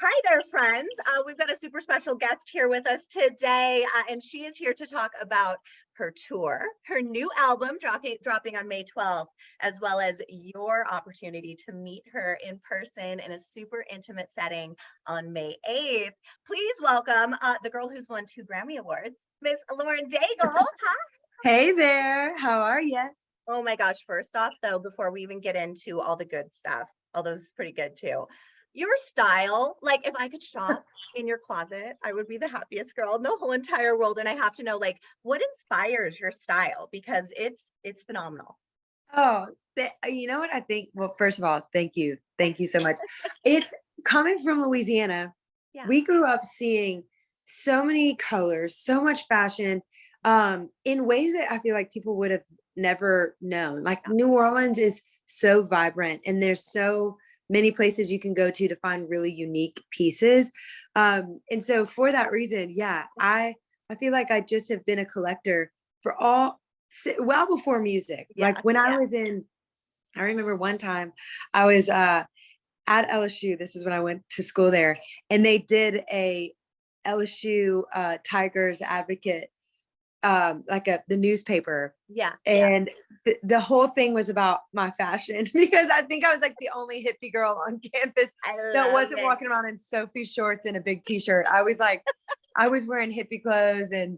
Hi there, friends. We've got a super special guest here with us today, and she is here to talk about her tour, her new album dropping on May 12th, as well as your opportunity to meet her in person in a super intimate setting on May 8th. Please welcome the girl who's won 2 Grammy Awards, Miss Lauren Daigle. Hi. Hey there, how are you? Oh my gosh, first off, though, before we even get into all the good stuff, although this is pretty good too, your style, like if I could shop in your closet, I would be the happiest girl in the whole entire world. And I have to know, like, what inspires your style? Because it's phenomenal. Oh, you know what I think? Well, first of all, thank you. Thank you so much. It's coming from Louisiana. Yeah. We grew up seeing so many colors, so much fashion, in ways that I feel like people would have never known. Like New Orleans is so vibrant and there's so many places you can go to find really unique pieces. And so for that reason, yeah, I feel like I just have been a collector for well before music. Yeah, Like when yeah. I remember one time I was at LSU. This is when I went to school there, and they did a LSU Tigers advocate, like the newspaper. Yeah. And the whole thing was about my fashion because I think I was like the only hippie girl on campus that wasn't walking around in Sophie shorts and a big t-shirt. I was like, I was wearing hippie clothes and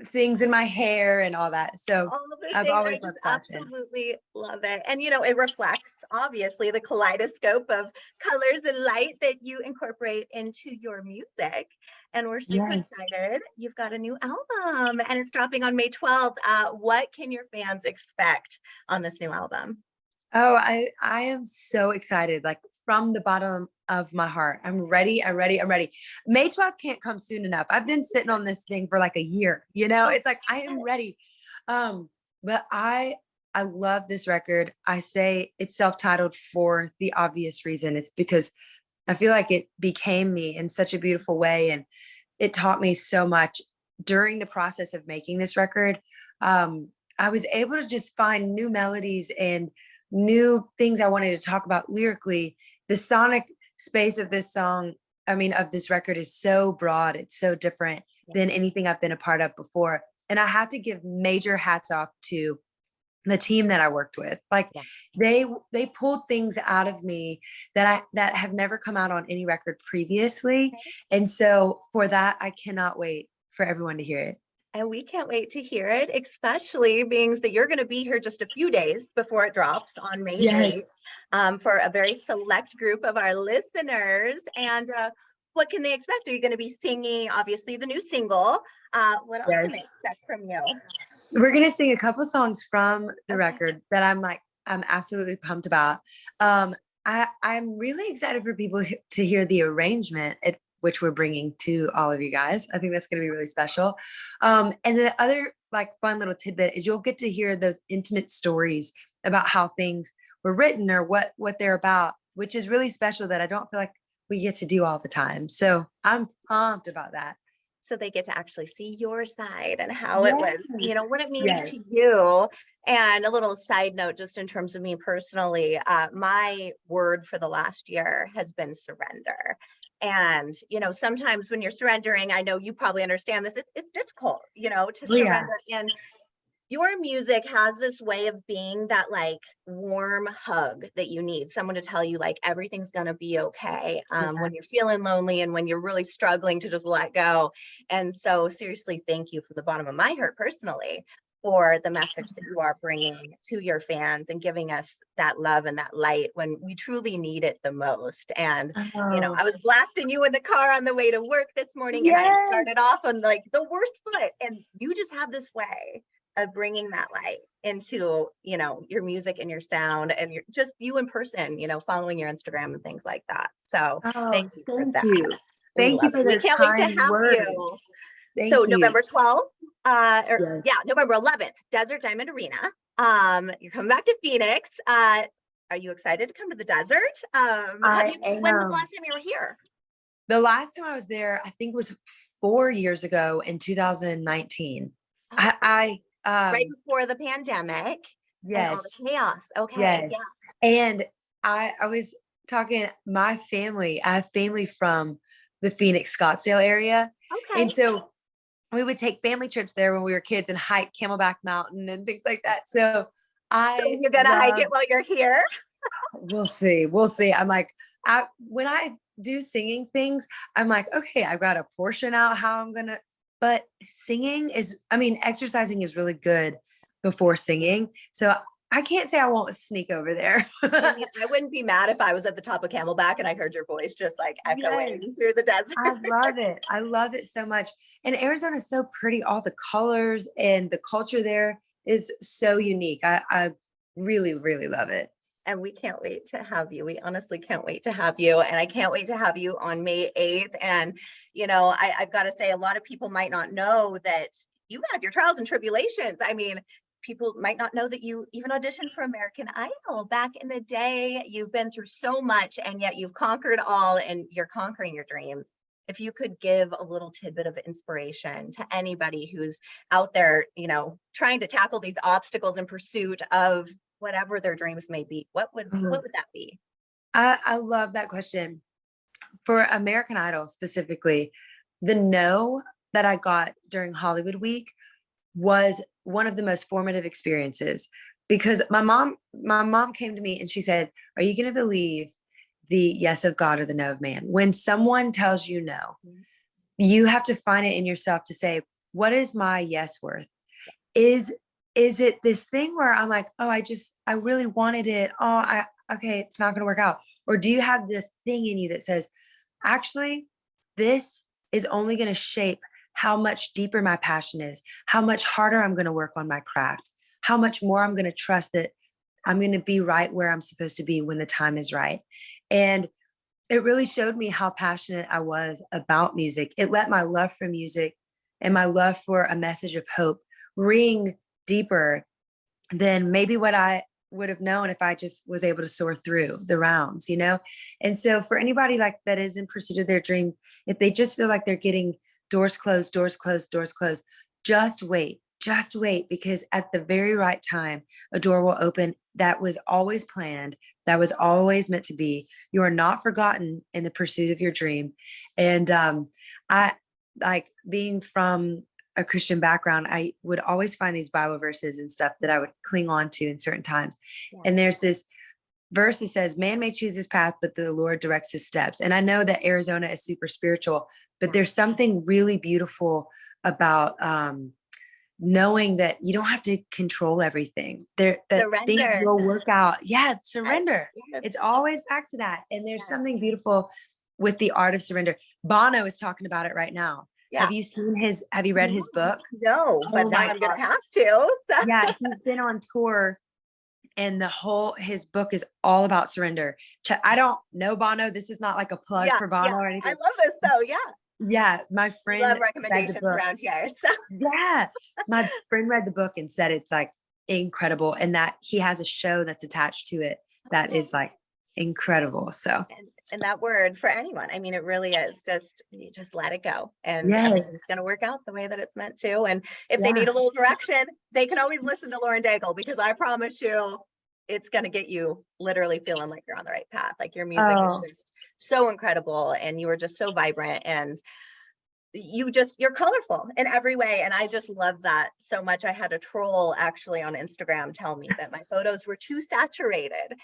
things in my hair and all that. So All of the I've things, I always just loved fashion. absolutely love it. And it reflects obviously the kaleidoscope of colors and light that you incorporate into your music. And we're super excited. You've got a new album and it's dropping on May 12th. What can your fans expect on this new album? Oh, I am so excited, like from the bottom of my heart. I'm ready. I'm ready. I'm ready. May 12th can't come soon enough. I've been sitting on this thing for like a year, it's like I am ready. But I love this record. I say it's self-titled for the obvious reason. It's because I feel like it became me in such a beautiful way. And it taught me so much during the process of making this record. I was able to just find new melodies and new things I wanted to talk about lyrically. The sonic space of this song, of this record is so broad. It's so different than anything I've been a part of before. And I have to give major hats off to the team that I worked with. Like they pulled things out of me that have never come out on any record previously. And so for that, I cannot wait for everyone to hear it. And we can't wait to hear it, especially being that you're going to be here just a few days before it drops on May 8th, for a very select group of our listeners. And what can they expect? Are you going to be singing, obviously, the new single? What else can they expect from you? We're going to sing a couple songs from the record that I'm absolutely pumped about. I'm really excited for people to hear the arrangement which we're bringing to all of you guys. I think that's going to be really special. And the other like fun little tidbit is you'll get to hear those intimate stories about how things were written or what they're about, which is really special that I don't feel like we get to do all the time. So I'm pumped about that. So they get to actually see your side and how it was, what it means to you. And a little side note, just in terms of me personally, my word for the last year has been surrender. And, sometimes when you're surrendering, I know you probably understand this, it's difficult, to surrender. And your music has this way of being that like warm hug that you need, someone to tell you like everything's gonna be okay when you're feeling lonely and when you're really struggling to just let go. And so seriously, thank you from the bottom of my heart personally for the message that you are bringing to your fans and giving us that love and that light when we truly need it the most. And I was blasting you in the car on the way to work this morning and I started off on like the worst foot, and you just have this way of bringing that light into, your music and your sound and you in person, following your Instagram and things like that. So thank you for that. Thank you for we can't wait to have you. So November 12th, November 11th, Desert Diamond Arena. You're coming back to Phoenix. Are you excited to come to the desert? When was the last time you were here? The last time I was there, I think was 4 years ago in 2019. Right before the pandemic and all the chaos. Okay. And I was talking my family, I have family from the Phoenix, Scottsdale area. Okay. And so we would take family trips there when we were kids and hike Camelback Mountain and things like that. So So I you're gonna hike it while you're here? we'll see. We'll see. I'm like, when I do singing things, I'm like, okay, I've got to portion out how I'm gonna, but singing is, I mean, exercising is really good before singing. So I can't say I won't sneak over there. I mean, I wouldn't be mad if I was at the top of Camelback and I heard your voice just like Yes, echoing through the desert. I love it. I love it so much. And Arizona is so pretty. All the colors and the culture there is so unique. I really, really love it. And we can't wait to have you. We honestly can't wait to have you. And I can't wait to have you on May 8th. And, I've got to say, a lot of people might not know that you had your trials and tribulations. I mean, people might not know that you even auditioned for American Idol back in the day. You've been through so much, and yet you've conquered all, and you're conquering your dreams. If you could give a little tidbit of inspiration to anybody who's out there, trying to tackle these obstacles in pursuit of whatever their dreams may be, what would that be? I love that question. For American Idol specifically, the no that I got during Hollywood Week was one of the most formative experiences, because my mom came to me and she said, "Are you going to believe the yes of God or the no of man?" When someone tells you no, you have to find it in yourself to say, what is my yes worth? Is it this thing where I'm like, oh, I really wanted it. Oh, okay, it's not going to work out. Or do you have this thing in you that says, actually, this is only going to shape how much deeper my passion is, how much harder I'm going to work on my craft, how much more I'm going to trust that I'm going to be right where I'm supposed to be when the time is right. And it really showed me how passionate I was about music. It let my love for music and my love for a message of hope ring deeper than maybe what I would have known if I just was able to soar through the rounds, And so for anybody like that is in pursuit of their dream, if they just feel like they're getting doors closed, doors closed, doors closed, just wait, because at the very right time, a door will open that was always planned, that was always meant to be. You are not forgotten in the pursuit of your dream. And I like being from a Christian background, I would always find these Bible verses and stuff that I would cling on to in certain times. Yeah. And there's this verse that says, man may choose his path, but the Lord directs his steps. And I know that Arizona is super spiritual, but there's something really beautiful about knowing that you don't have to control everything. That things will work out. Yeah, surrender. Yes. It's always back to that. And there's something beautiful with the art of surrender. Bono is talking about it right now. Yeah. Have you read his book? No, but now I'm going to have to. Yeah, he's been on tour and his book is all about surrender. I don't know Bono. This is not like a plug for Bono or anything. I love this though. Yeah. Yeah. My friend. We love recommendations around here. So. Yeah. My friend read the book and said it's like incredible. And that he has a show that's attached to it that is like incredible. So. And that word for anyone, I mean, it really is you just let it go, and it's going to work out the way that it's meant to. And if they need a little direction, they can always listen to Lauren Daigle, because I promise you, it's going to get you literally feeling like you're on the right path. Like your music is just so incredible, and you are just so vibrant, and you're colorful in every way. And I just love that so much. I had a troll actually on Instagram tell me that my photos were too saturated.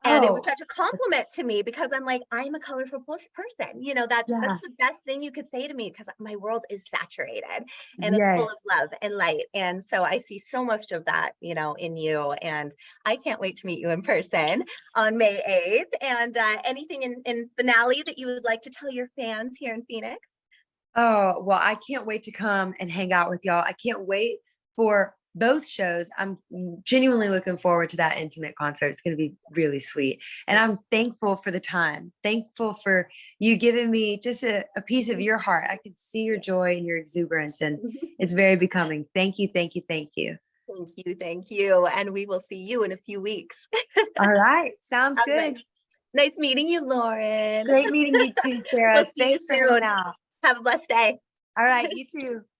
And it was such a compliment to me, because I'm like, I'm a colorful person. That's the best thing you could say to me, because my world is saturated and it's full of love and light. And so I see so much of that, in you. And I can't wait to meet you in person on May 8th. And anything in finale that you would like to tell your fans here in Phoenix? Oh, well, I can't wait to come and hang out with y'all. I can't wait for both shows. I'm genuinely looking forward to that intimate concert. It's going to be really sweet. And I'm thankful for the time, thankful for you giving me just a piece of your heart. I could see your joy and your exuberance, and it's very becoming. Thank you. Thank you. Thank you. Thank you. And we will see you in a few weeks. All right. Sounds good. Nice meeting you, Lauren. Great meeting you too, Sarah. We'll see you soon. Have a blessed day. All right. You too.